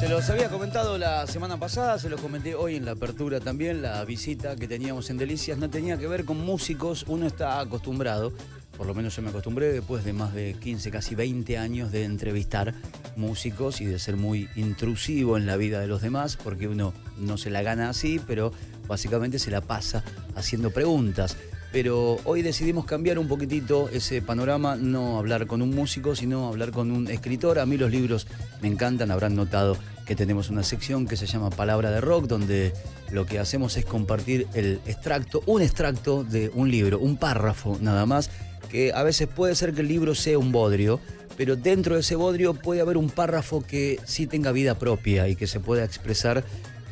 Se los había comentado la semana pasada, se los comenté hoy en la apertura también. La visita que teníamos en Delicias no tenía que ver con músicos. Uno está acostumbrado, por lo menos yo me acostumbré después de más de 15, casi 20 años de entrevistar músicos y de ser muy intrusivo en la vida de los demás, porque uno no se la gana así, pero básicamente se la pasa haciendo preguntas. Pero hoy decidimos cambiar un poquitito ese panorama, no hablar con un músico, sino hablar con un escritor. A mí los libros me encantan, habrán notado que tenemos una sección que se llama Palabra de Rock, donde lo que hacemos es compartir un extracto de un libro, un párrafo nada más, que a veces puede ser que el libro sea un bodrio, pero dentro de ese bodrio puede haber un párrafo que sí tenga vida propia y que se pueda expresar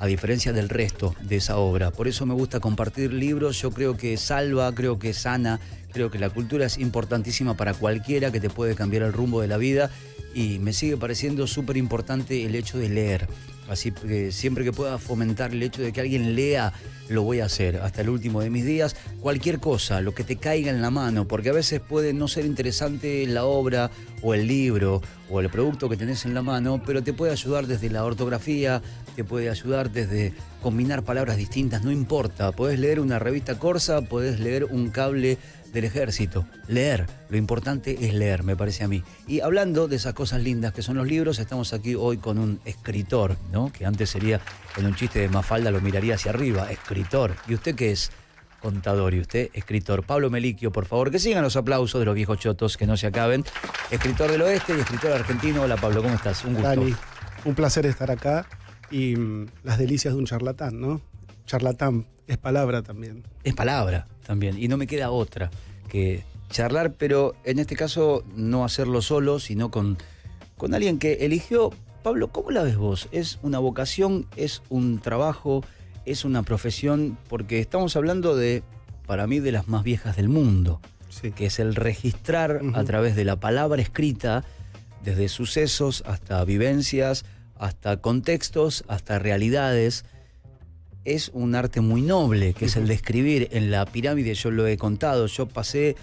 a diferencia del resto de esa obra. Por eso me gusta compartir libros. Yo creo que salva, creo que sana, creo que la cultura es importantísima para cualquiera, que te puede cambiar el rumbo de la vida, y me sigue pareciendo súper importante el hecho de leer. Así que siempre que pueda fomentar el hecho de que alguien lea, lo voy a hacer hasta el último de mis días. Cualquier cosa, lo que te caiga en la mano, porque a veces puede no ser interesante la obra o el libro o el producto que tenés en la mano, pero te puede ayudar desde la ortografía, te puede ayudar desde combinar palabras distintas, no importa. Podés leer una revista Corsa, podés leer un cable del ejército. Leer, lo importante es leer, me parece a mí. Y hablando de esas cosas lindas que son los libros, estamos aquí hoy con un escritor, ¿no? Que antes sería, en un chiste de Mafalda lo miraría hacia arriba, escritor. ¿Y usted qué es? Contador. ¿Y usted? Escritor. Pablo Melicchio, por favor, que sigan los aplausos de los viejos chotos, que no se acaben. Escritor del Oeste y escritor argentino. Hola Pablo, ¿cómo estás? Un gusto. Dani, un placer estar acá y las delicias de un charlatán, ¿no? Charlatán es palabra también. Es palabra también, y no me queda otra que charlar, pero en este caso no hacerlo solo, sino con alguien que eligió. Pablo, ¿cómo la ves vos? ¿Es una vocación? ¿Es un trabajo? ¿Es una profesión? Porque estamos hablando de, para mí, de las más viejas del mundo, Sí. que es el registrar a través de la palabra escrita, desde sucesos hasta vivencias, hasta contextos, hasta realidades. Es un arte muy noble, que es el de escribir. En la pirámide, yo lo he contado, yo pasé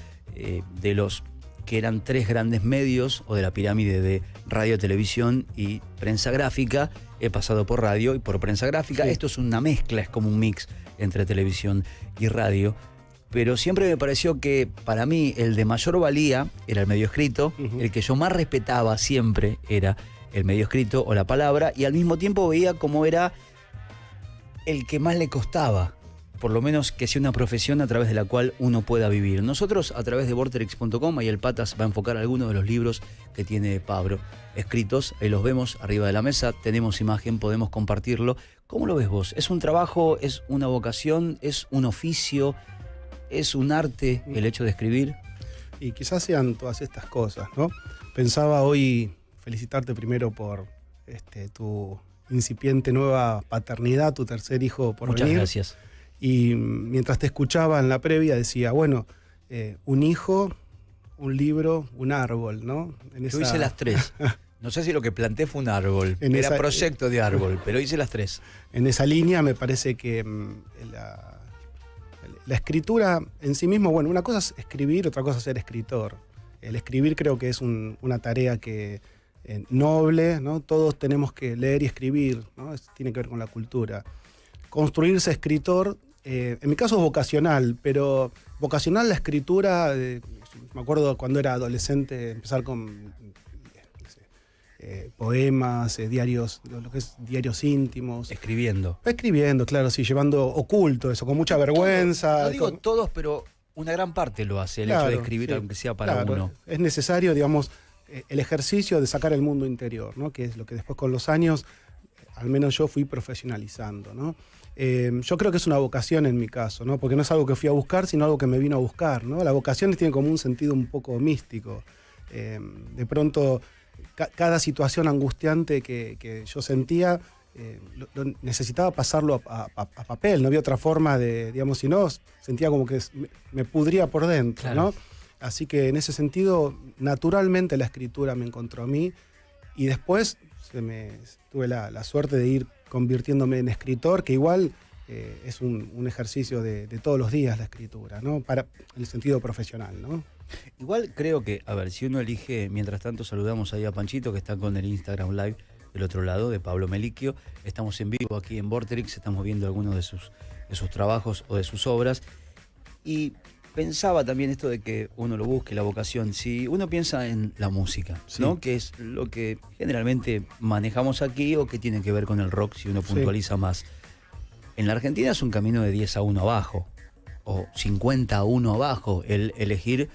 de los que eran 3 grandes medios, o de la pirámide de radio, televisión y prensa gráfica, he pasado por radio y por prensa gráfica. Sí. Esto es una mezcla, es como un mix entre televisión y radio. Pero siempre me pareció que para mí el de mayor valía era el medio escrito, el que yo más respetaba siempre era el medio escrito o la palabra, y al mismo tiempo veía cómo era el que más le costaba, por lo menos que sea una profesión a través de la cual uno pueda vivir. Nosotros, a través de Vorterix.com, ahí el Patas va a enfocar algunos de los libros que tiene Pablo escritos. Ahí los vemos arriba de la mesa, tenemos imagen, podemos compartirlo. ¿Cómo lo ves vos? ¿Es un trabajo? ¿Es una vocación? ¿Es un oficio? ¿Es un arte el hecho de escribir? Y quizás sean todas estas cosas, ¿no? Pensaba hoy felicitarte primero por tu incipiente nueva paternidad, tu tercer hijo por Muchas venir. gracias. Y mientras te escuchaba en la previa decía, bueno, un hijo, un libro, un árbol, ¿no? Yo hice las 3. No sé si lo que planté fue un árbol, era proyecto de árbol, pero hice las 3. En esa línea me parece que la escritura en sí mismo, bueno, una cosa es escribir, otra cosa es ser escritor. El escribir creo que es una tarea que noble, ¿no? Todos tenemos que leer y escribir, ¿no? Tiene que ver con la cultura. Construirse escritor, en mi caso es vocacional, pero vocacional la escritura, me acuerdo cuando era adolescente empezar con poemas, diarios, lo que es diarios íntimos. Escribiendo. Escribiendo, claro, sí, llevando oculto eso, con mucha vergüenza. No digo todos, pero una gran parte lo hace, el hecho de escribir, sí, aunque sea para uno. Es necesario, digamos, el ejercicio de sacar el mundo interior, ¿no? Que es lo que después con los años, al menos yo fui profesionalizando, ¿no? Yo creo que es una vocación en mi caso, ¿no? Porque no es algo que fui a buscar, sino algo que me vino a buscar, ¿no? La vocación tiene como un sentido un poco místico. De pronto, cada situación angustiante que yo sentía, necesitaba pasarlo a papel, no había otra forma de, digamos, si no, sentía como que me pudría por dentro, claro, ¿no? Así que en ese sentido, naturalmente la escritura me encontró a mí, y después tuve la suerte de ir convirtiéndome en escritor, que igual es un ejercicio de todos los días la escritura, ¿no? Para el sentido profesional, ¿no? Igual creo que, a ver, si uno elige, mientras tanto saludamos ahí a Panchito, que está con el Instagram Live, del otro lado, de Pablo Melicchio. Estamos en vivo aquí en Vorterix, estamos viendo algunos de sus trabajos o de sus obras. Y pensaba también esto de que uno lo busque, la vocación. Si uno piensa en la música, sí, ¿no? Que es lo que generalmente manejamos aquí o que tiene que ver con el rock, si uno puntualiza más. En la Argentina es un camino de 10-1 abajo, o 50-1 abajo, el elegir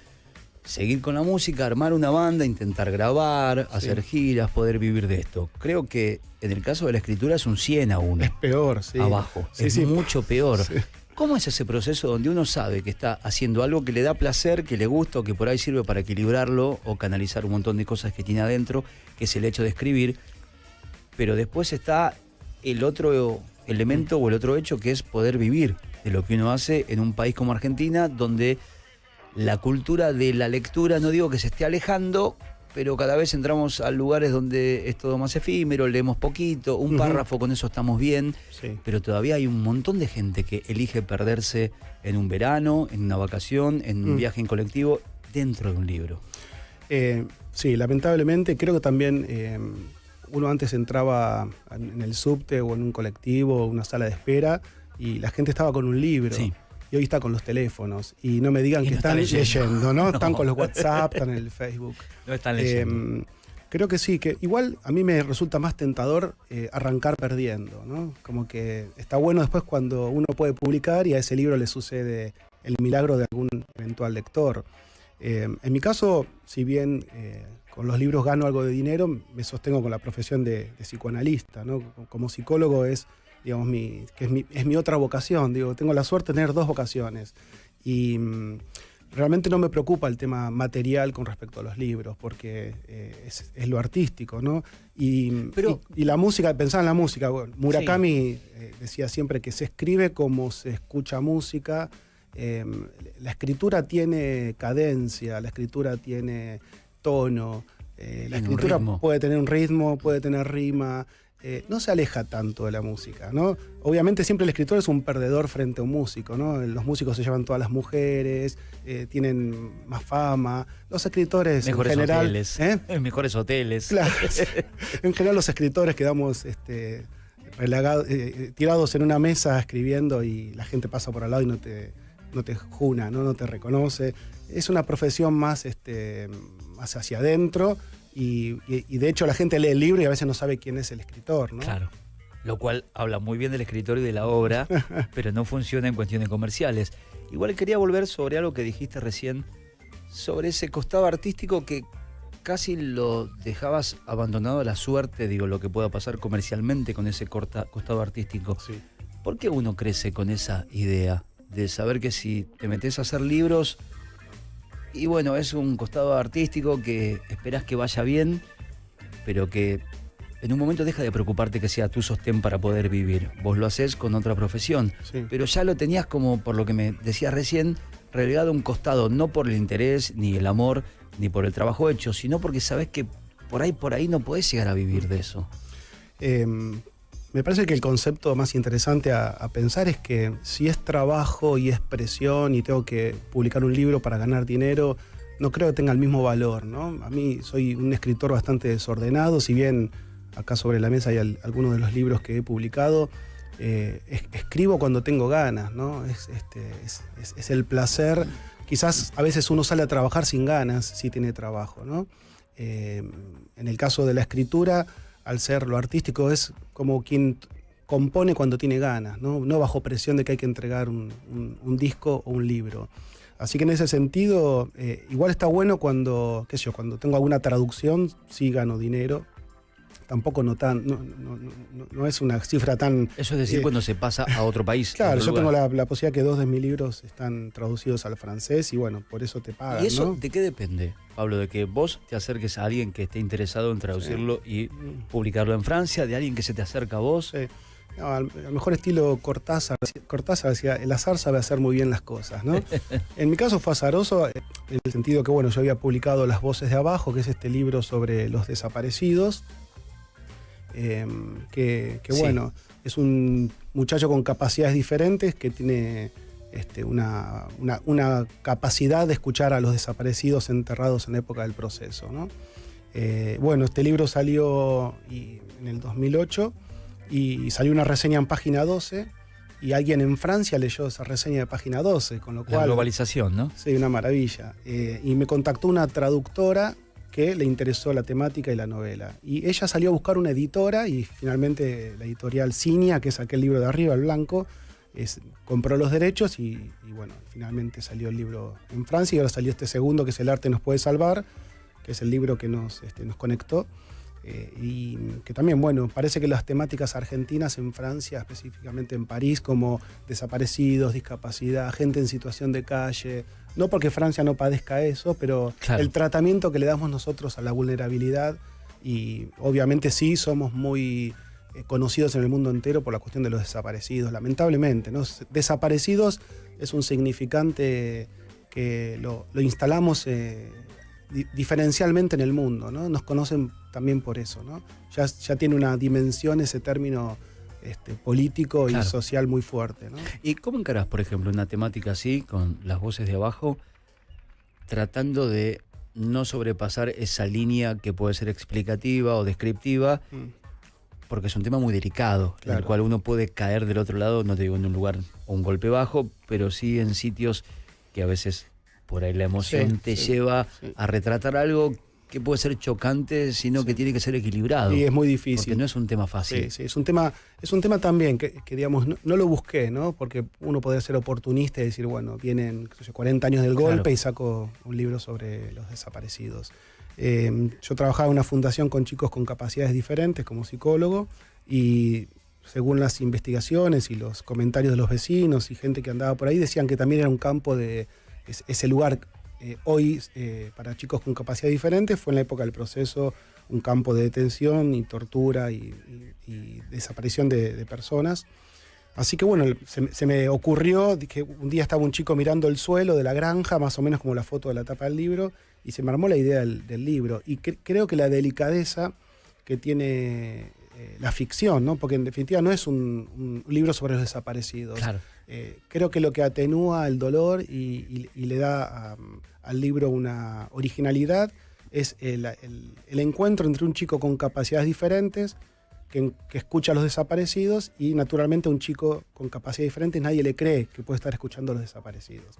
seguir con la música, armar una banda, intentar grabar, hacer giras, poder vivir de esto. Creo que en el caso de la escritura es un 100-1. Es peor, sí. Abajo, es mucho peor. Sí. ¿Cómo es ese proceso donde uno sabe que está haciendo algo que le da placer, que le gusta o que por ahí sirve para equilibrarlo o canalizar un montón de cosas que tiene adentro, que es el hecho de escribir, pero después está el otro elemento o el otro hecho que es poder vivir de lo que uno hace en un país como Argentina, donde la cultura de la lectura, no digo que se esté alejando, pero cada vez entramos a lugares donde es todo más efímero, leemos poquito, un párrafo, con eso estamos bien, pero todavía hay un montón de gente que elige perderse en un verano, en una vacación, en un viaje en colectivo, dentro de un libro. Sí, lamentablemente creo que también uno antes entraba en el subte o en un colectivo, una sala de espera, y la gente estaba con un libro. Sí. Y hoy está con los teléfonos. Y no me digan que están leyendo, ¿no? Están con los WhatsApp, están en el Facebook. No están leyendo. Creo que sí, que igual a mí me resulta más tentador arrancar perdiendo, ¿no? Como que está bueno después cuando uno puede publicar y a ese libro le sucede el milagro de algún eventual lector. En mi caso, si bien con los libros gano algo de dinero, me sostengo con la profesión de psicoanalista, ¿no? Como psicólogo digamos, es mi otra vocación. Digo, tengo la suerte de tener dos vocaciones. Y realmente no me preocupa el tema material con respecto a los libros, porque es lo artístico, ¿no? Y la música, pensaba en la música. Bueno, Murakami decía siempre que se escribe como se escucha música. La escritura tiene cadencia, la escritura tiene tono, la escritura puede tener un ritmo, puede tener rima. No se aleja tanto de la música, ¿no? Obviamente siempre el escritor es un perdedor frente a un músico, ¿no? Los músicos se llevan todas las mujeres, tienen más fama. Los escritores mejores en general... Hoteles, mejores hoteles. Claro, en general los escritores quedamos tirados en una mesa escribiendo y la gente pasa por al lado y no te juna, ¿no? No te reconoce. Es una profesión más hacia adentro. Y de hecho la gente lee el libro y a veces no sabe quién es el escritor, ¿no? Claro, lo cual habla muy bien del escritor y de la obra, pero no funciona en cuestiones comerciales. Igual quería volver sobre algo que dijiste recién, sobre ese costado artístico que casi lo dejabas abandonado a la suerte, digo, lo que pueda pasar comercialmente con ese costado artístico. Sí. ¿Por qué uno crece con esa idea de saber que si te metes a hacer libros... Y bueno, es un costado artístico que esperás que vaya bien, pero que en un momento deja de preocuparte que sea tu sostén para poder vivir? Vos lo hacés con otra profesión, pero ya lo tenías como, por lo que me decías recién, relegado a un costado, no por el interés, ni el amor, ni por el trabajo hecho, sino porque sabés que por ahí no podés llegar a vivir de eso. Me parece que el concepto más interesante a pensar es que si es trabajo y es presión y tengo que publicar un libro para ganar dinero, no creo que tenga el mismo valor, ¿no? A mí soy un escritor bastante desordenado, si bien acá sobre la mesa hay algunos de los libros que he publicado, escribo cuando tengo ganas, ¿no? Es el placer. Quizás a veces uno sale a trabajar sin ganas, si tiene trabajo, ¿no? En el caso de la escritura, al ser lo artístico, es como quien compone cuando tiene ganas, ¿no? No bajo presión de que hay que entregar un disco o un libro. Así que en ese sentido, igual está bueno cuando tengo alguna traducción, sí gano dinero. Tampoco no es una cifra tan... Eso es decir, cuando se pasa a otro país. Claro, yo tengo la posibilidad que 2 de mis libros están traducidos al francés y bueno, por eso te pagan, ¿Y eso, ¿no? de qué depende, Pablo? ¿De que vos te acerques a alguien que esté interesado en traducirlo y publicarlo en Francia? ¿De alguien que se te acerca a vos? Sí. No, al mejor estilo Cortázar decía, el azar sabe hacer muy bien las cosas, ¿no? En mi caso fue azaroso, en el sentido que, bueno, yo había publicado Las voces de abajo, que es este libro sobre los desaparecidos, bueno, es un muchacho con capacidades diferentes que tiene una capacidad de escuchar a los desaparecidos enterrados en la época del proceso, ¿no? Bueno, este libro salió en el 2008 y salió una reseña en Página 12 y alguien en Francia leyó esa reseña de Página 12, con lo cual... La globalización, ¿no? Sí, una maravilla. Y me contactó una traductora que le interesó la temática y la novela. Y ella salió a buscar una editora y finalmente la editorial Cinia, que es aquel libro de arriba, el blanco, compró los derechos y bueno, finalmente salió el libro en Francia y ahora salió este segundo, que es El arte nos puede salvar, que es el libro que nos conectó. Y que también, bueno, parece que las temáticas argentinas en Francia, específicamente en París, como desaparecidos, discapacidad, gente en situación de calle, no porque Francia no padezca eso, pero claro, el tratamiento que le damos nosotros a la vulnerabilidad, y obviamente sí somos muy conocidos en el mundo entero por la cuestión de los desaparecidos, lamentablemente, ¿no? Desaparecidos es un significante que lo instalamos diferencialmente en el mundo, ¿no? Nos conocen también por eso, ¿no? Ya tiene una dimensión ese término político y social muy fuerte, ¿no? ¿Y cómo encarás, por ejemplo, una temática así, con las voces de abajo, tratando de no sobrepasar esa línea que puede ser explicativa o descriptiva, porque es un tema muy delicado, en el cual uno puede caer del otro lado, no te digo en un lugar o un golpe bajo, pero sí en sitios que a veces por ahí la emoción te lleva a retratar algo que puede ser chocante, sino que tiene que ser equilibrado. Y es muy difícil. Porque no es un tema fácil. Sí, es un tema también que digamos, no lo busqué, ¿no? Porque uno podría ser oportunista y decir, bueno, vienen 40 años del golpe y saco un libro sobre los desaparecidos. Yo trabajaba en una fundación con chicos con capacidades diferentes como psicólogo y según las investigaciones y los comentarios de los vecinos y gente que andaba por ahí, decían que también era un campo de ese lugar. Hoy, para chicos con capacidad diferente, fue en la época del proceso un campo de detención y tortura y desaparición de personas. Así que bueno, se me ocurrió que un día estaba un chico mirando el suelo de la granja, más o menos como la foto de la tapa del libro, y se me armó la idea del libro. Y creo que la delicadeza que tiene la ficción, ¿no? Porque en definitiva no es un libro sobre los desaparecidos. Claro. Creo que lo que atenúa el dolor y le da al libro una originalidad es el encuentro entre un chico con capacidades diferentes que escucha a los desaparecidos y naturalmente un chico con capacidades diferentes nadie le cree que puede estar escuchando a los desaparecidos.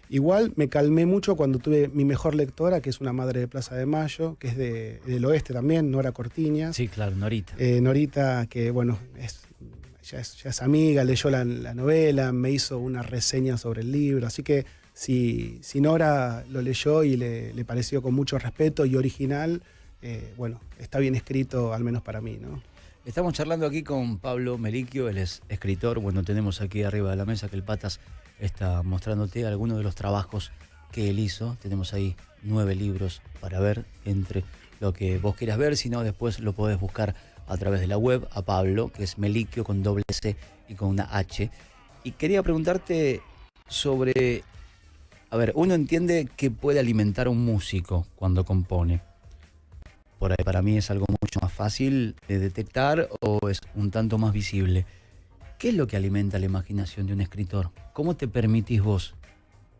Igual me calmé mucho cuando tuve mi mejor lectora, que es una madre de Plaza de Mayo, que es del oeste también, Nora Cortiñas. Sí, claro, Norita. Norita, que bueno, ya es amiga, leyó la novela, me hizo una reseña sobre el libro, así que si Nora lo leyó y le pareció con mucho respeto y original, bueno, está bien escrito, al menos para mí, ¿no? Estamos charlando aquí con Pablo Melicchio, él es escritor. Bueno, tenemos aquí arriba de la mesa que el Patas está mostrándote algunos de los trabajos que él hizo. Tenemos ahí 9 libros para ver, entre lo que vos quieras ver, si no después lo podés buscar a través de la web a Pablo, que es Melicchio con doble C y con una H. Y quería preguntarte sobre, a ver, uno entiende que puede alimentar a un músico cuando compone. Por ahí para mí es algo mucho más fácil de detectar o es un tanto más visible. ¿Qué es lo que alimenta la imaginación de un escritor? ¿Cómo te permitís vos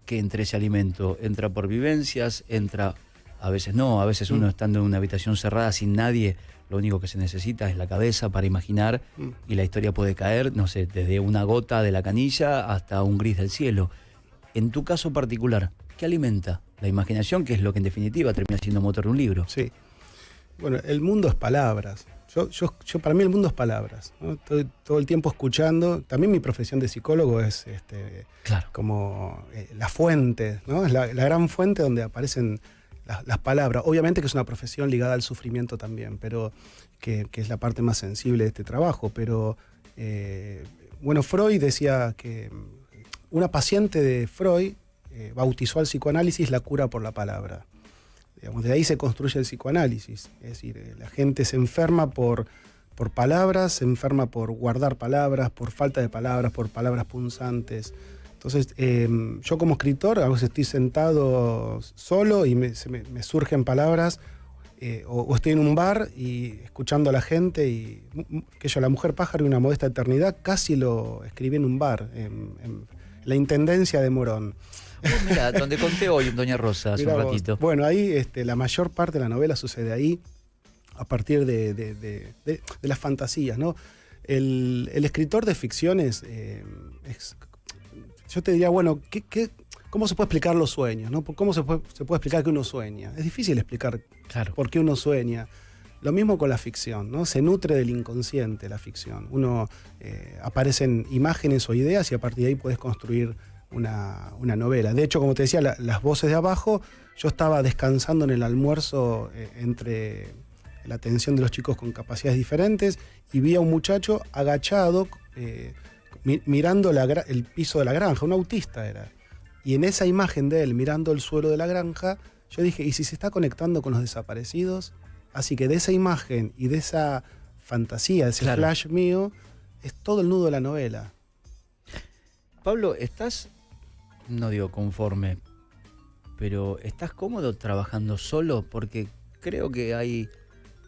que entre ese alimento? ¿Entra por vivencias? ¿Entra? A veces no, a veces uno estando en una habitación cerrada sin nadie, lo único que se necesita es la cabeza para imaginar y la historia puede caer, no sé, desde una gota de la canilla hasta un gris del cielo. En tu caso particular, ¿qué alimenta la imaginación? Que es lo que en definitiva termina siendo motor de un libro. Sí. Bueno, el mundo es palabras. Yo para mí el mundo es palabras, ¿no? Estoy todo el tiempo escuchando. También mi profesión de psicólogo es como la fuente, ¿no? Es la gran fuente donde aparecen las palabras. Obviamente que es una profesión ligada al sufrimiento también, pero que es la parte más sensible de este trabajo. Pero bueno, Freud decía que una paciente de Freud bautizó al psicoanálisis la cura por la palabra. Digamos, de ahí se construye el psicoanálisis. Es decir, la gente se enferma por palabras, se enferma por guardar palabras, por falta de palabras, por palabras punzantes. Entonces, yo como escritor, a veces estoy sentado solo y me surgen palabras, o estoy en un bar y escuchando a la gente, y que yo, La mujer pájaro y una modesta eternidad, casi lo escribí en un bar, en la Intendencia de Morón. Mira, donde conté hoy en Doña Rosa hace Mirá un vos. ratito. Bueno, ahí la mayor parte de la novela sucede ahí, a partir de las fantasías, ¿no? El escritor de ficciones, yo te diría, bueno, ¿cómo se puede explicar los sueños, ¿no? ¿Cómo se puede explicar que uno sueña? Es difícil explicar por qué uno sueña. Lo mismo con la ficción, ¿no? Se nutre del inconsciente la ficción. Uno aparecen imágenes o ideas y a partir de ahí puedes construir una novela. De hecho, como te decía, las voces de abajo, yo estaba descansando en el almuerzo entre la atención de los chicos con capacidades diferentes y vi a un muchacho agachado mirando el piso de la granja, un autista era. Y en esa imagen de él mirando el suelo de la granja, yo dije, ¿y si se está conectando con los desaparecidos? Así que de esa imagen y de esa fantasía, de ese flash mío, es todo el nudo de la novela. Pablo, ¿estás, no digo conforme, pero estás cómodo trabajando solo? Porque creo que hay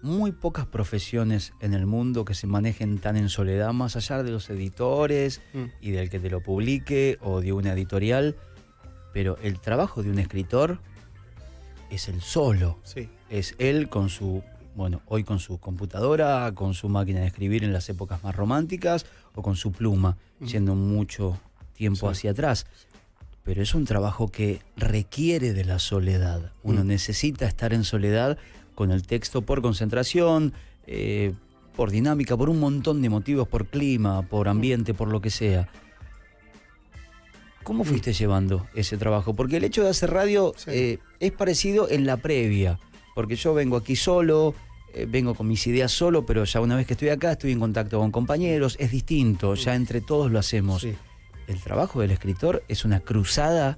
muy pocas profesiones en el mundo que se manejen tan en soledad, más allá de los editores y del que te lo publique o de una editorial. Pero el trabajo de un escritor es el solo. Sí. Es él con su, bueno, hoy con su computadora, con su máquina de escribir en las épocas más románticas o con su pluma, yendo mucho tiempo hacia atrás. Pero es un trabajo que requiere de la soledad. Uno necesita estar en soledad con el texto por concentración, por dinámica, por un montón de motivos, por clima, por ambiente, por lo que sea. ¿Cómo fuiste llevando ese trabajo? Porque el hecho de hacer radio es parecido en la previa, porque yo vengo aquí solo, vengo con mis ideas solo, pero ya una vez que estoy acá estoy en contacto con compañeros, es distinto, ya entre todos lo hacemos. Sí. El trabajo del escritor es una cruzada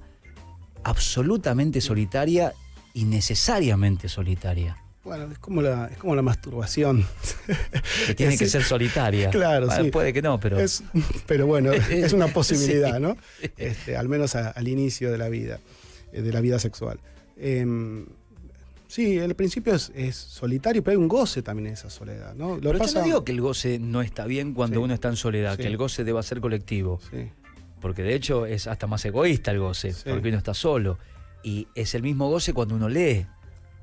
absolutamente solitaria y necesariamente solitaria. Bueno, es como la masturbación. Que tiene que ser solitaria. Claro, bueno, sí. Puede que no, pero... pero bueno, es una posibilidad, ¿no? Al menos al inicio de la vida sexual. Sí, al principio es solitario, pero hay un goce también en esa soledad, ¿no? Pero yo no digo que el goce no está bien cuando uno está en soledad, que el goce deba ser colectivo. Sí. Porque de hecho es hasta más egoísta el goce, porque uno está solo. Y es el mismo goce cuando uno lee.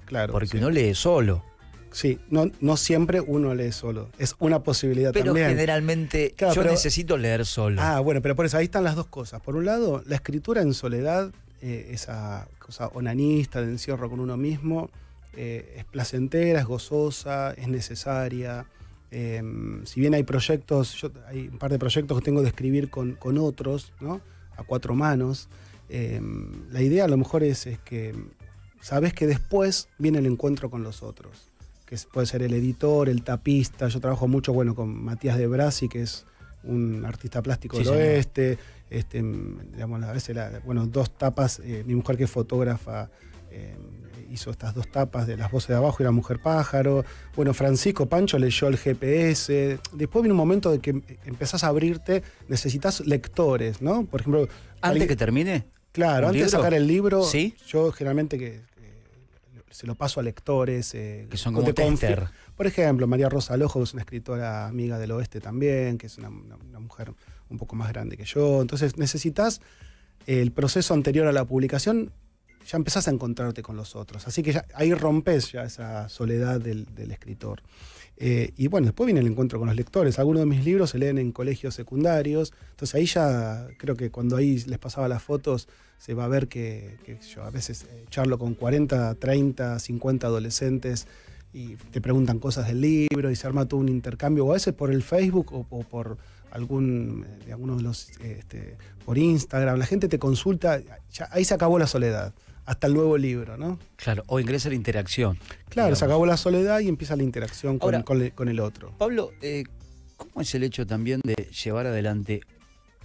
Claro, porque uno lee solo. Sí, no siempre uno lee solo. Es una posibilidad pero también. Pero generalmente yo necesito leer solo. Bueno, pero por eso ahí están las dos cosas. Por un lado, la escritura en soledad, esa cosa onanista de encierro con uno mismo, es placentera, es gozosa, es necesaria. Si bien hay proyectos, hay un par de proyectos que tengo de escribir con otros, ¿no? A cuatro manos. La idea a lo mejor es que sabes que después viene el encuentro con los otros, que puede ser el editor, el tapista. Yo trabajo mucho con Matías de Brasi, que es un artista plástico del oeste. Digamos, a veces, dos tapas. Mi mujer, que es fotógrafa, hizo estas dos tapas de Las voces de abajo y La mujer pájaro. Bueno, Francisco Pancho leyó el GPS. Después viene un momento de que empezás a abrirte, necesitas lectores, ¿no? Por ejemplo... ¿Antes que termine? Claro, antes de sacar el libro, ¿sí? Yo generalmente se lo paso a lectores. Que son como tester. Por ejemplo, María Rosa Lojo, que es una escritora amiga del oeste también, que es una mujer un poco más grande que yo. Entonces necesitas el proceso anterior a la publicación, ya empezás a encontrarte con los otros. Así que ahí rompes ya esa soledad del escritor. Y bueno, después viene el encuentro con los lectores. Algunos de mis libros se leen en colegios secundarios. Entonces ahí ya creo que cuando ahí les pasaba las fotos se va a ver que yo a veces charlo con 40, 30, 50 adolescentes y te preguntan cosas del libro y se arma todo un intercambio, o a veces por el Facebook o por alguno de los por Instagram. La gente te consulta, ahí se acabó la soledad. Hasta el nuevo libro, ¿no? Claro, o ingresa la interacción. Claro, digamos. Se acabó la soledad y empieza la interacción con el otro. Pablo, ¿cómo es el hecho también de llevar adelante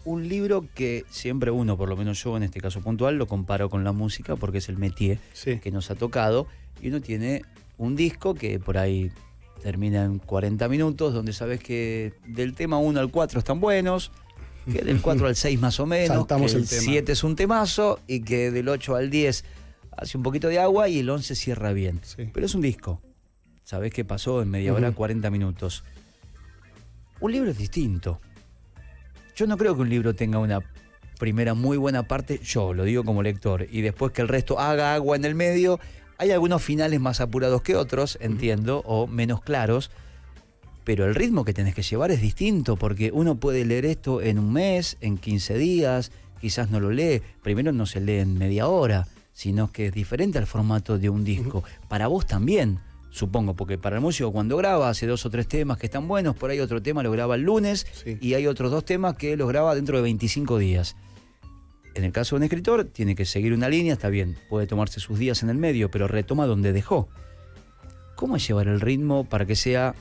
un libro que siempre uno, por lo menos yo en este caso puntual, lo comparo con la música porque es el métier que nos ha tocado, y uno tiene un disco que por ahí termina en 40 minutos, donde sabes que del tema 1 al 4 están buenos, que del 4 al 6 más o menos, saltamos que el 7 es un temazo y que del 8 al 10 hace un poquito de agua y el 11 cierra bien. Sí. Pero es un disco. Sabés qué pasó en media hora, 40 minutos. Un libro es distinto. Yo no creo que un libro tenga una primera muy buena parte, yo lo digo como lector, y después que el resto haga agua en el medio. Hay algunos finales más apurados que otros, entiendo, o menos claros, pero el ritmo que tenés que llevar es distinto, porque uno puede leer esto en un mes, en 15 días, quizás no lo lee. Primero no se lee en media hora, sino que es diferente al formato de un disco. Para vos también, supongo, porque para el músico cuando graba hace 2 o 3 temas que están buenos, por ahí otro tema lo graba el lunes, Sí. y hay otros 2 temas que los graba dentro de 25 días. En el caso de un escritor, tiene que seguir una línea, está bien, puede tomarse sus días en el medio, pero retoma donde dejó. ¿Cómo es llevar el ritmo para que sea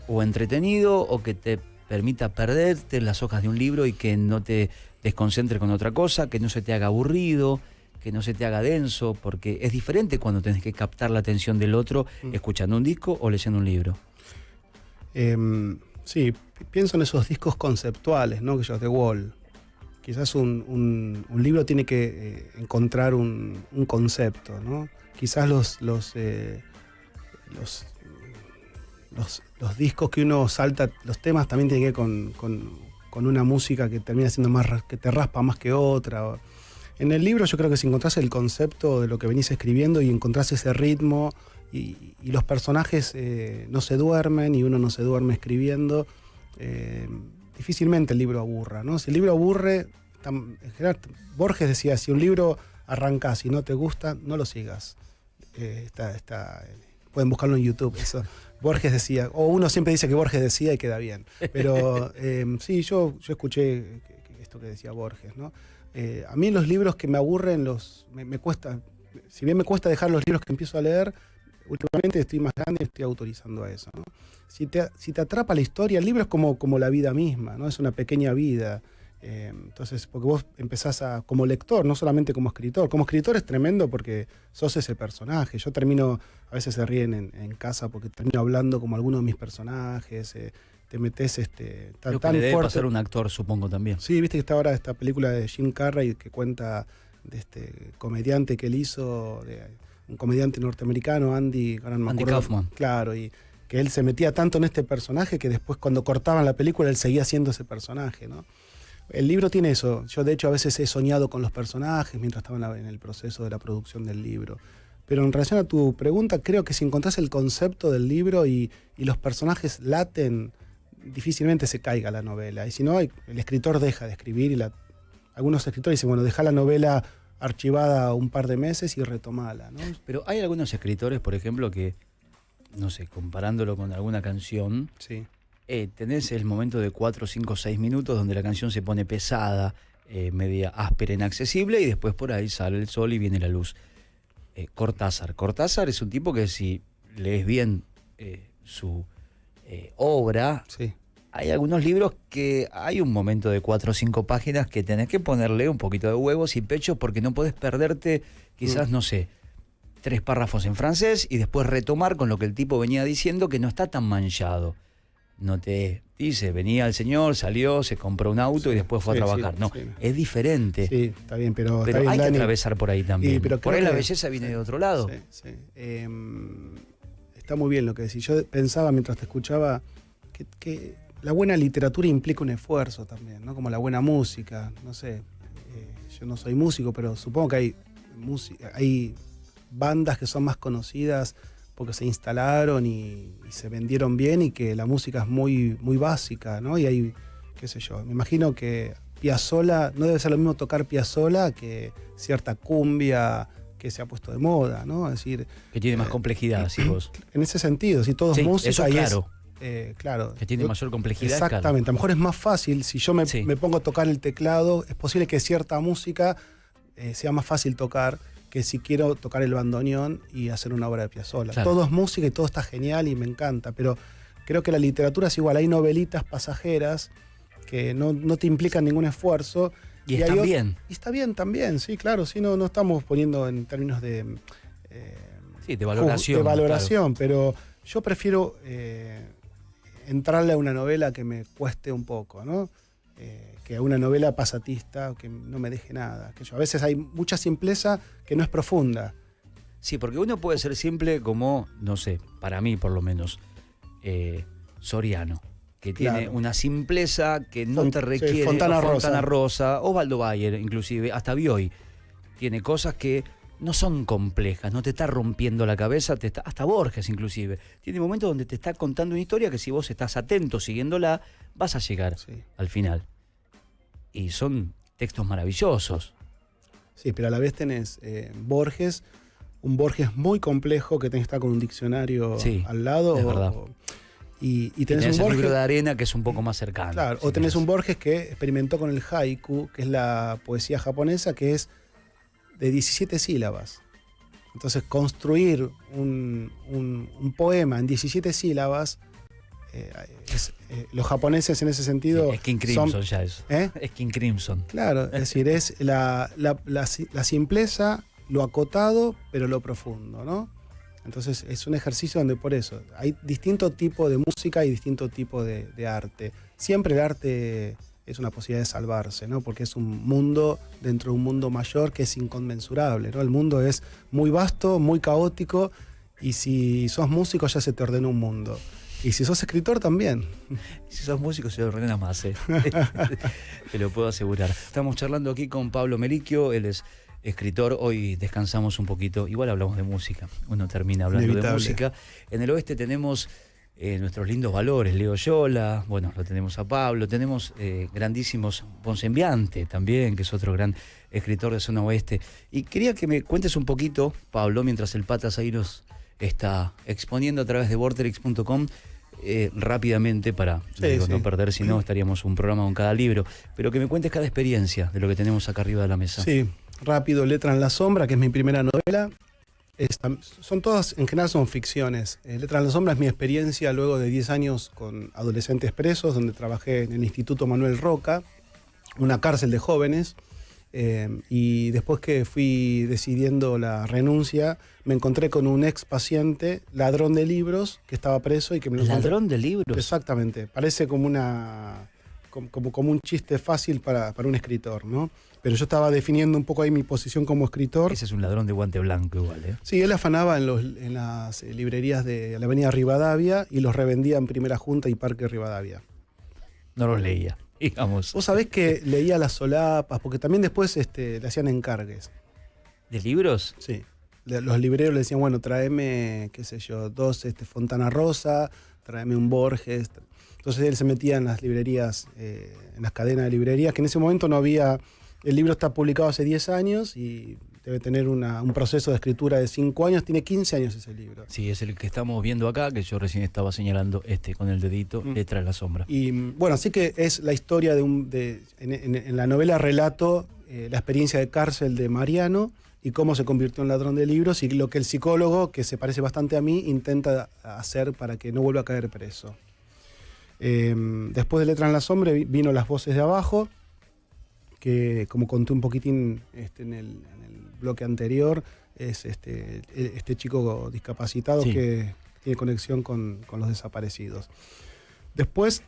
o entretenido o que te permita perderte en las hojas de un libro y que no te desconcentres con otra cosa, que no se te haga aburrido, que no se te haga denso? Porque es diferente cuando tenés que captar la atención del otro escuchando un disco o leyendo un libro. Sí, pienso en esos discos conceptuales, ¿no? Que yo de Wall. Quizás un libro tiene que encontrar un concepto, ¿no? Quizás los discos que uno salta, los temas también tienen que ver con una música que termina siendo más, que te raspa más que otra. En el libro yo creo que si encontrás el concepto de lo que venís escribiendo y encontrás ese ritmo y los personajes no se duermen y uno no se duerme escribiendo, difícilmente el libro aburra, ¿no? Si el libro aburre, en general, Borges decía, si un libro arrancás y no te gusta, no lo sigas. Pueden buscarlo en YouTube, eso. Borges decía, o uno siempre dice que Borges decía y queda bien. Pero sí, yo escuché esto que decía Borges, ¿no? A mí los libros que me aburren, me cuesta, si bien me cuesta dejar los libros que empiezo a leer, últimamente estoy más grande y estoy autorizando a eso, ¿no? Si te atrapa la historia, el libro es como la vida misma, ¿no? Es una pequeña vida. Entonces, porque vos empezás como lector, no solamente como escritor. Como escritor es tremendo porque sos ese personaje. Yo termino, a veces se ríen en casa porque termino hablando como alguno de mis personajes. Te metes Lo que tan le debe fuerte. pasar a un actor, supongo, también. Sí, viste que está ahora esta película de Jim Carrey que cuenta de este comediante que él hizo, un comediante norteamericano, Andy Kaufman. Claro, y que él se metía tanto en este personaje que después cuando cortaban la película él seguía siendo ese personaje, ¿no? El libro tiene eso. Yo de hecho a veces he soñado con los personajes mientras estaba en el proceso de la producción del libro. Pero en relación a tu pregunta, creo que si encontrás el concepto del libro y los personajes laten, difícilmente se caiga la novela. Y si no, el escritor deja de escribir y algunos escritores dicen, bueno, deja la novela archivada un par de meses y retomala, ¿no? Pero hay algunos escritores, por ejemplo, que, no sé, comparándolo con alguna canción, Sí. tenés el momento de 4, 5, 6 minutos donde la canción se pone pesada, media áspera, inaccesible, y después por ahí sale el sol y viene la luz. Cortázar es un tipo que si lees bien su obra, Sí. hay algunos libros que hay un momento de 4 o 5 páginas que tenés que ponerle un poquito de huevos y pechos porque no podés perderte quizás, no sé, 3 párrafos en francés y después retomar con lo que el tipo venía diciendo, que no está tan manchado. No te dice, venía el señor, salió, se compró un auto y después fue a trabajar. No, es diferente. Sí, está bien, pero Pero está hay bien, que Dani. atravesar por ahí también. Pero Por creo ahí la que- belleza viene de otro lado. Sí. Está muy bien lo que decís. Yo pensaba mientras te escuchaba que la buena literatura implica un esfuerzo también, ¿no? Como la buena música. No sé, yo no soy músico, pero supongo que hay bandas que son más conocidas porque se instalaron y se vendieron bien y que la música es muy, muy básica, ¿no? Y hay, qué sé yo, me imagino que Piazzolla, no debe ser lo mismo tocar Piazzolla que cierta cumbia que se ha puesto de moda, ¿no? Es decir, Que tiene más complejidad, si vos. en ese sentido, si todo es Sí, música eso es y claro. claro. Que tiene mayor complejidad. Claro. Exactamente, a lo mejor es más fácil, si yo me pongo a tocar el teclado, es posible que cierta música sea más fácil tocar que si quiero tocar el bandoneón y hacer una obra de Piazzolla. Claro. Todo es música y todo está genial y me encanta, pero creo que la literatura es igual, hay novelitas pasajeras que no te implican ningún esfuerzo. Y están bien. Y está bien también, sí, claro, sí, no estamos poniendo en términos de... Sí, de valoración. De valoración, claro. Pero yo prefiero entrarle a una novela que me cueste un poco, ¿no? Que a una novela pasatista que no me deje nada. A veces hay mucha simpleza que no es profunda. Sí, porque uno puede ser simple como, no sé, para mí por lo menos, Soriano, que tiene Claro. una simpleza que no te Sí, requiere. Fontana o Rosa. Rosa, Osvaldo Bayer, inclusive, hasta Bioy. Tiene cosas que no son complejas, no te está rompiendo la cabeza, hasta Borges inclusive. Tiene momentos donde te está contando una historia que si vos estás atento siguiéndola, vas a llegar Sí. al final. Y son textos maravillosos. Sí, pero a la vez tenés Borges, un Borges muy complejo que tenés que estar con un diccionario Sí, al lado. es verdad. Y Y tenés tenés un el Borges. libro de arena que es un poco más cercano. Claro, si o tenés querés. un Borges que experimentó con el haiku, que es la poesía japonesa, que es de 17 sílabas. Entonces, construir un poema en 17 sílabas, los japoneses en ese sentido. Es King Crimson son, ya eso. ¿eh? Es King Crimson. Claro, es decir, es la simpleza, lo acotado, pero lo profundo, ¿no? Entonces es un ejercicio donde por eso hay distinto tipo de música y distinto tipo de arte. Siempre el arte es una posibilidad de salvarse, ¿no? Porque es un mundo dentro de un mundo mayor que es inconmensurable, ¿no? El mundo es muy vasto, muy caótico, y si sos músico ya se te ordena un mundo. Y si sos escritor también. Si sos músico se lo ordena más, te lo puedo asegurar. Estamos charlando aquí con Pablo Melicchio, él es escritor. Hoy descansamos un poquito, igual hablamos de música, uno termina hablando Inevitable. de música. En el oeste tenemos nuestros lindos valores, Leo Yola, bueno, lo tenemos a Pablo, tenemos grandísimos Ponce Enviante también, que es otro gran escritor de zona oeste. Y quería que me cuentes un poquito, Pablo, mientras el Patas ahí nos está exponiendo a través de vorterix.com, rápidamente para no perder, si no estaríamos un programa con cada libro, pero que me cuentes cada experiencia de lo que tenemos acá arriba de la mesa. Sí, rápido, Letra en la sombra, que es mi primera novela. Son todas, en general son ficciones. Letra en la sombra es mi experiencia luego de 10 años con adolescentes presos, donde trabajé en el Instituto Manuel Roca, una cárcel de jóvenes. Y después que fui decidiendo la renuncia, me encontré con un ex paciente, ladrón de libros, que estaba preso y que me lo encontré. ¿Ladrón de libros? Exactamente. Parece como como un chiste fácil para un escritor, ¿no? Pero yo estaba definiendo un poco ahí mi posición como escritor. Ese es un ladrón de guante blanco igual, ¿eh? Sí, él afanaba en las librerías de la avenida Rivadavia y los revendía en Primera Junta y Parque Rivadavia. No los leía, digamos. Vos sabés que leía las solapas, porque también después le hacían encargues. ¿De libros? Sí. Los libreros le decían, bueno, tráeme, qué sé yo, 2 Fontana Rosa, tráeme un Borges. Entonces él se metía en las librerías, en las cadenas de librerías, que en ese momento no había. El libro está publicado hace 10 años y debe tener un proceso de escritura de 5 años. Tiene 15 años ese libro. Sí, es el que estamos viendo acá, que yo recién estaba señalando con el dedito, Letra en la sombra. Y bueno, así que es la historia en la novela relato la experiencia de cárcel de Mariano y cómo se convirtió en ladrón de libros y lo que el psicólogo, que se parece bastante a mí, intenta hacer para que no vuelva a caer preso. Después de Letra en la sombra vino Las voces de abajo, que como conté un poquitín en el bloque anterior, es este chico discapacitado Sí. que tiene conexión con los desaparecidos. Después,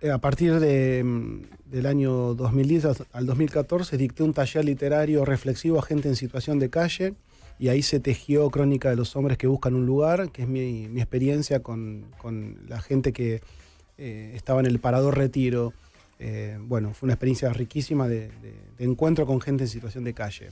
a partir del año 2010 al 2014, dicté un taller literario reflexivo a gente en situación de calle, y ahí se tejió Crónica de los hombres que buscan un lugar, que es mi experiencia con la gente que estaba en el Parador Retiro. Bueno, fue una experiencia riquísima de encuentro con gente en situación de calle.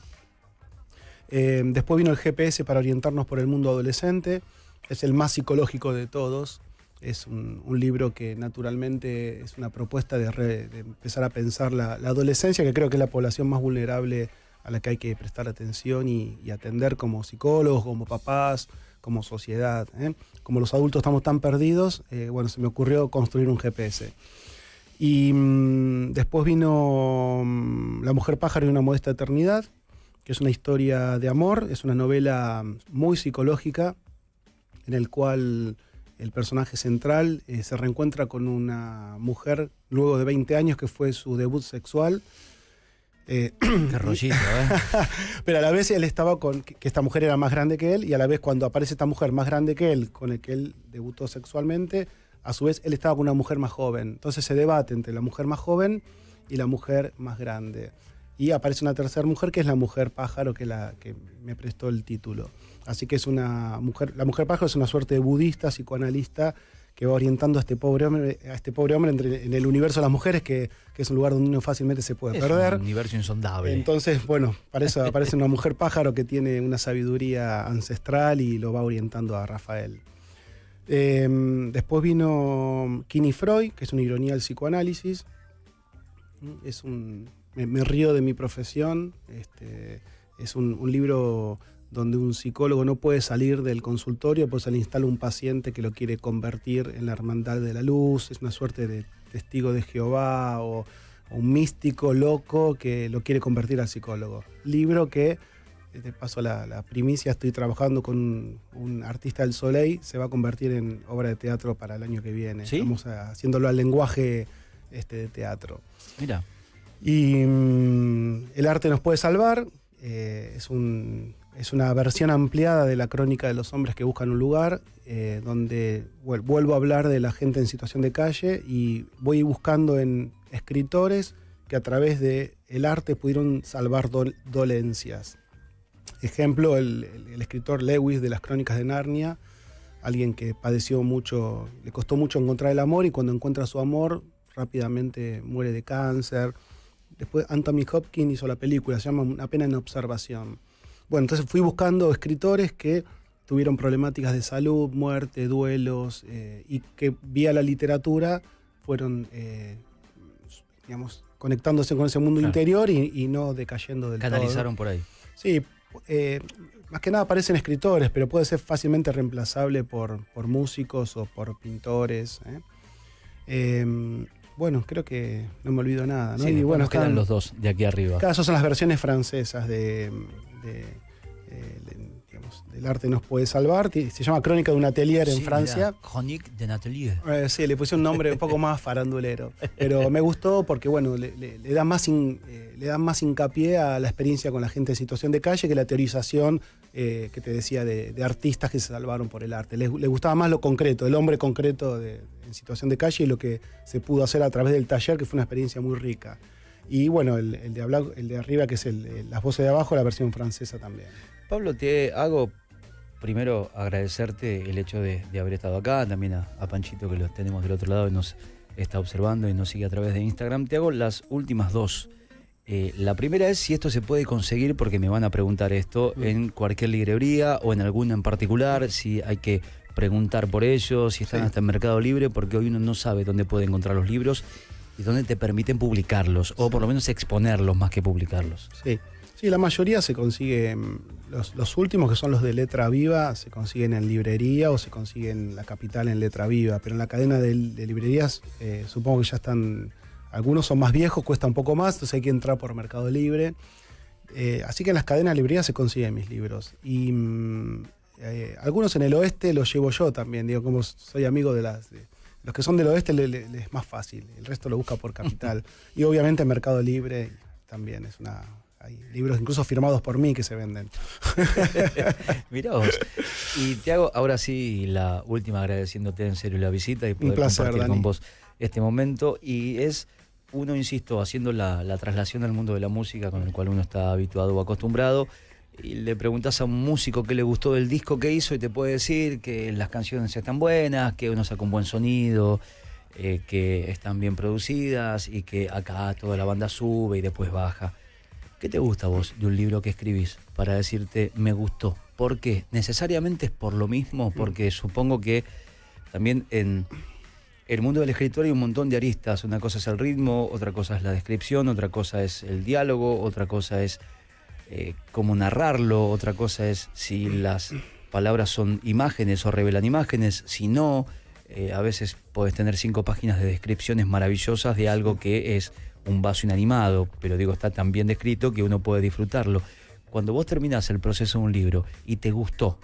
Después vino el GPS para orientarnos por el mundo adolescente. Es el más psicológico de todos. Es un libro que naturalmente es una propuesta de empezar a pensar la adolescencia, que creo que es la población más vulnerable a la que hay que prestar atención y atender como psicólogos, como papás, como sociedad. Como los adultos estamos tan perdidos, bueno, se me ocurrió construir un GPS. Y después vino La mujer pájaro y una modesta eternidad, que es una historia de amor, es una novela muy psicológica, en el cual el personaje central se reencuentra con una mujer luego de 20 años, que fue su debut sexual. Qué rollito, ¿eh? Pero a la vez él estaba que esta mujer era más grande que él, y a la vez cuando aparece esta mujer más grande que él, con el que él debutó sexualmente, a su vez él estaba con una mujer más joven. Entonces se debate entre la mujer más joven y la mujer más grande. Y aparece una tercera mujer, que es la mujer pájaro, que me prestó el título. Así que es la mujer pájaro es una suerte de budista, psicoanalista, que va orientando a este pobre hombre en el universo de las mujeres, que es un lugar donde uno fácilmente se puede perder. Es un universo insondable. Entonces, bueno, aparece una mujer pájaro que tiene una sabiduría ancestral y lo va orientando a Rafael. Después vino King y Freud, que es una ironía del psicoanálisis. Me río de mi profesión. Es un libro donde un psicólogo no puede salir del consultorio, pues se le instala un paciente que lo quiere convertir en la hermandad de la luz. Es una suerte de testigo de Jehová o un místico loco que lo quiere convertir al psicólogo. Libro que, te paso la primicia, estoy trabajando con un artista del Soleil, se va a convertir en obra de teatro para el año que viene. ¿Sí? Estamos haciéndolo al lenguaje de teatro. Mira. Y El arte nos puede salvar. Es una versión ampliada de la crónica de los hombres que buscan un lugar, donde vuelvo a hablar de la gente en situación de calle y voy buscando en escritores que a través del arte pudieron salvar dolencias. Ejemplo, el escritor Lewis de las Crónicas de Narnia, alguien que padeció mucho, le costó mucho encontrar el amor y cuando encuentra su amor rápidamente muere de cáncer. Después Anthony Hopkins hizo la película, se llama Una pena en observación. Bueno, entonces fui buscando escritores que tuvieron problemáticas de salud, muerte, duelos, y que vía la literatura fueron, digamos, conectándose con ese mundo interior y no decayendo del todo. Canalizaron por ahí. Sí, más que nada aparecen escritores, pero puede ser fácilmente reemplazable por músicos o por pintores. Bueno, creo que no me olvido nada, ¿no? Sí, y bueno, quedan los dos de aquí arriba. Esas son las versiones francesas del arte nos puede salvar. Se llama Crónica de un atelier en Francia. Chronique d'un atelier. Sí, le puse un nombre un poco más farandulero. Pero me gustó porque, bueno, le da más hincapié a la experiencia con la gente en situación de calle que la teorización que te decía de artistas que se salvaron por el arte. Le gustaba más lo concreto, el hombre concreto en situación de calle y lo que se pudo hacer a través del taller, que fue una experiencia muy rica. Y bueno, el de arriba, que es las voces de abajo, la versión francesa también. Pablo, te hago primero agradecerte el hecho de haber estado acá, también a Panchito, que lo tenemos del otro lado y nos está observando y nos sigue a través de Instagram. Te hago las últimas dos. La primera es si esto se puede conseguir, porque me van a preguntar esto, en cualquier librería o en alguna en particular, si hay que preguntar por ellos, si están hasta en Mercado Libre, porque hoy uno no sabe dónde puede encontrar los libros y dónde te permiten publicarlos, o por lo menos exponerlos más que publicarlos. Sí, la mayoría se consigue, los últimos que son los de Letra Viva, se consiguen en librería o se consiguen en la capital en Letra Viva, pero en la cadena de librerías supongo que ya están, algunos son más viejos, cuesta un poco más, entonces hay que entrar por Mercado Libre. Así que en las cadenas de librería se consiguen mis libros. Y algunos en el oeste los llevo yo también, digo, como soy amigo de los que son del oeste les es más fácil, el resto lo busca por capital. Y obviamente en Mercado Libre también hay libros incluso firmados por mí que se venden. Mirá vos. Y te hago ahora sí la última, agradeciéndote en serio la visita y poder un placer, compartir Dani, con vos este momento. Y es uno, insisto, haciendo la traslación al mundo de la música con el cual uno está habituado o acostumbrado. Y le preguntás a un músico qué le gustó del disco que hizo y te puede decir que las canciones están buenas, que uno saca un buen sonido, que están bien producidas y que acá toda la banda sube y después baja. ¿Qué te gusta a vos de un libro que escribís para decirte me gustó? ¿Por qué? ¿Necesariamente es por lo mismo? Porque supongo que también en el mundo del escritor hay un montón de aristas. Una cosa es el ritmo, otra cosa es la descripción, otra cosa es el diálogo, otra cosa es cómo narrarlo, otra cosa es si las palabras son imágenes o revelan imágenes, si no, a veces podés tener 5 páginas de descripciones maravillosas de algo que es un vaso inanimado, pero digo, está tan bien descrito que uno puede disfrutarlo. Cuando vos terminás el proceso de un libro y te gustó,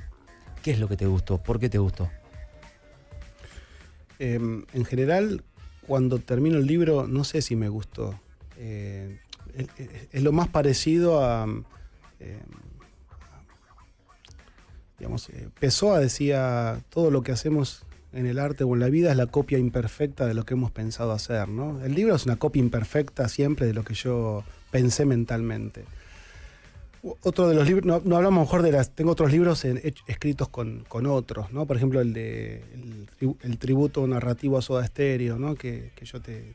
¿qué es lo que te gustó? ¿Por qué te gustó? En general, cuando termino el libro, no sé si me gustó. Es lo más parecido a... digamos, Pessoa decía, todo lo que hacemos en el arte o en la vida es la copia imperfecta de lo que hemos pensado hacer, ¿no? El libro es una copia imperfecta siempre de lo que yo pensé mentalmente. Otro de los libros, no hablamos a lo mejor de las, tengo otros libros escritos con otros, ¿no? Por ejemplo, el tributo narrativo a Soda Stereo, ¿no? Que yo te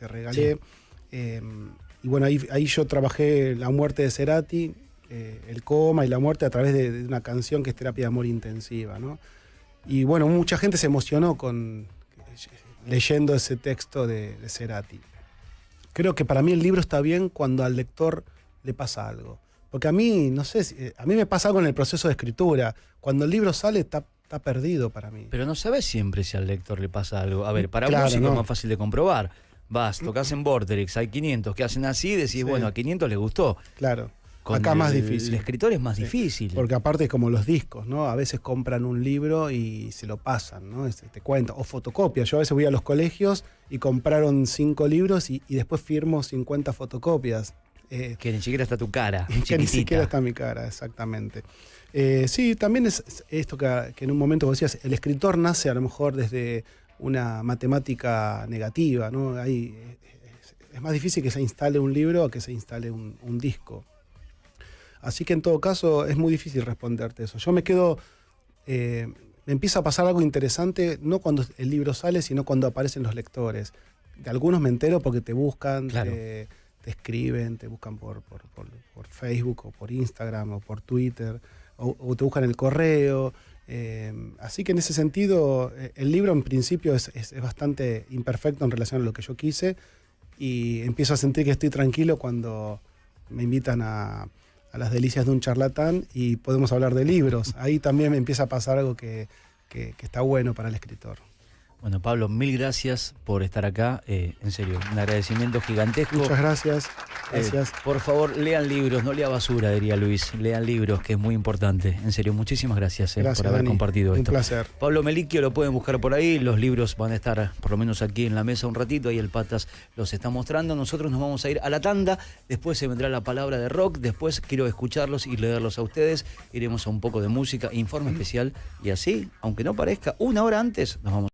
regalé. Sí. Y bueno, ahí yo trabajé la muerte de Cerati, el coma y la muerte a través de una canción que es Terapia de Amor Intensiva, ¿no? Y bueno, mucha gente se emocionó leyendo ese texto de Cerati. Creo que para mí el libro está bien cuando al lector le pasa algo. Porque a mí, no sé, a mí me pasa algo en el proceso de escritura. Cuando el libro sale, está perdido para mí. Pero no sabes siempre si al lector le pasa algo. A ver, para claro, música no. es más fácil de comprobar. Vas, tocas en Vorterix, hay 500 que hacen así, decís, sí, bueno, a 500 les gustó. Claro. Con acá más difícil. El escritor es más difícil. Porque aparte es como los discos, ¿no? A veces compran un libro y se lo pasan, ¿no? Te cuentan. O fotocopias. Yo a veces voy a los colegios y compraron 5 libros y después firmo 50 fotocopias. Que ni siquiera está tu cara. Que ni siquiera está mi cara, exactamente. Sí, también es esto que en un momento vos decías, el escritor nace a lo mejor desde una matemática negativa, ¿no? Ahí es más difícil que se instale un libro a que se instale un disco. Así que en todo caso es muy difícil responderte eso. Yo me quedo, me empieza a pasar algo interesante, no cuando el libro sale, sino cuando aparecen los lectores. De algunos me entero porque te buscan, claro. Te escriben, te buscan por Facebook o por Instagram o por Twitter, o te buscan el correo. Así que en ese sentido, el libro en principio es bastante imperfecto en relación a lo que yo quise, y empiezo a sentir que estoy tranquilo cuando me invitan a las delicias de un charlatán y podemos hablar de libros. Ahí también me empieza a pasar algo que está bueno para el escritor. Bueno, Pablo, mil gracias por estar acá. En serio, un agradecimiento gigantesco. Muchas gracias. Gracias. Por favor, lean libros, no lea basura, diría Luis. Lean libros, que es muy importante. En serio, muchísimas gracias, por haber Dani, compartido esto. Un placer. Pablo Melicchio lo pueden buscar por ahí. Los libros van a estar por lo menos aquí en la mesa un ratito. Ahí el Patas los está mostrando. Nosotros nos vamos a ir a la tanda. Después se vendrá la palabra de rock. Después quiero escucharlos y leerlos a ustedes. Iremos a un poco de música, informe especial. Y así, aunque no parezca, una hora antes nos vamos.